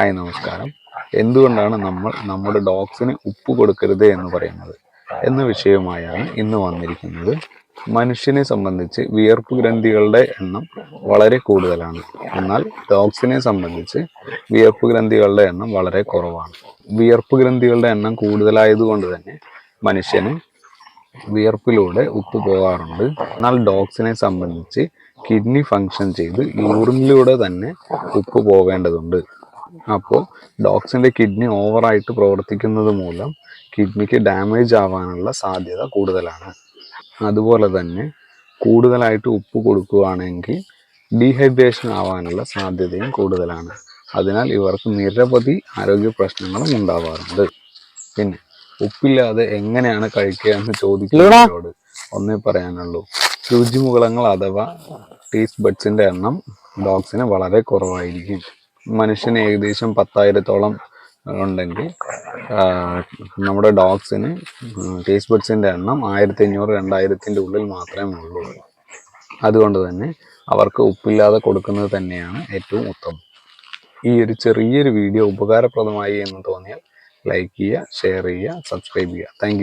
Hi നമസ്കാരം. എന്തുകൊണ്ടാണ് നമ്മൾ നമ്മുടെ ഡോഗ്സിന് ഉപ്പ് കൊടുക്കരുത് എന്ന് പറയുന്നത് എന്ന വിഷയവുമായാണ് ഇന്ന് വന്നിരിക്കുന്നത്. മനുഷ്യനെ സംബന്ധിച്ച് വിയർപ്പ് ഗ്രന്ഥികളുടെ എണ്ണം വളരെ കൂടുതലാണ്. എന്നാൽ ഡോഗ്സിനെ സംബന്ധിച്ച് വിയർപ്പ് ഗ്രന്ഥികളുടെ എണ്ണം വളരെ കുറവാണ്. വിയർപ്പ് ഗ്രന്ഥികളുടെ എണ്ണം കൂടുതലായതുകൊണ്ട് തന്നെ മനുഷ്യന് വിയർപ്പിലൂടെ ഉപ്പ് പോകാറുണ്ട്. എന്നാൽ ഡോഗ്സിനെ സംബന്ധിച്ച് കിഡ്നി ഫങ്ഷൻ ചെയ്ത് യൂറിനിലൂടെ തന്നെ ഉപ്പ് പോവേണ്ടതുണ്ട്. അപ്പോൾ ഡോഗ്സിൻ്റെ കിഡ്നി ഓവറായിട്ട് പ്രവർത്തിക്കുന്നത് മൂലം കിഡ്നിക്ക് ഡാമേജ് ആവാനുള്ള സാധ്യത കൂടുതലാണ്. അതുപോലെ തന്നെ കൂടുതലായിട്ട് ഉപ്പ് കൊടുക്കുകയാണെങ്കിൽ ഡീഹൈഡ്രേഷൻ ആവാനുള്ള സാധ്യതയും കൂടുതലാണ്. അതിനാൽ ഇവർക്ക് നിരവധി ആരോഗ്യ പ്രശ്നങ്ങളും ഉണ്ടാവാറുണ്ട്. പിന്നെ ഉപ്പില്ലാതെ എങ്ങനെയാണ് കഴിക്കുക എന്ന് ചോദിക്കുന്നവരോട് ഒന്നേ പറയാനുള്ളൂ, രുചിമുകളങ്ങൾ അഥവാ ടേസ്റ്റ് ബഡ്സിൻ്റെ എണ്ണം ഡോഗ്സിന് വളരെ കുറവായിരിക്കും. മനുഷ്യന് ഏകദേശം 10,000-ഓളം ഉണ്ടെങ്കിൽ നമ്മുടെ ഡോഗ്സിന് ടേസ്റ്റ് ബഡ്സിൻ്റെ എണ്ണം 1,500-2,000 ഉള്ളിൽ മാത്രമേ ഉള്ളൂ. അതുകൊണ്ട് തന്നെ അവർക്ക് ഉപ്പില്ലാതെ കൊടുക്കുന്നത് തന്നെയാണ് ഏറ്റവും ഉത്തമം. ഈ ഒരു ചെറിയൊരു വീഡിയോ ഉപകാരപ്രദമായി എന്ന് തോന്നിയാൽ ലൈക്ക് ചെയ്യുക, ഷെയർ ചെയ്യുക, സബ്സ്ക്രൈബ് ചെയ്യുക. താങ്ക്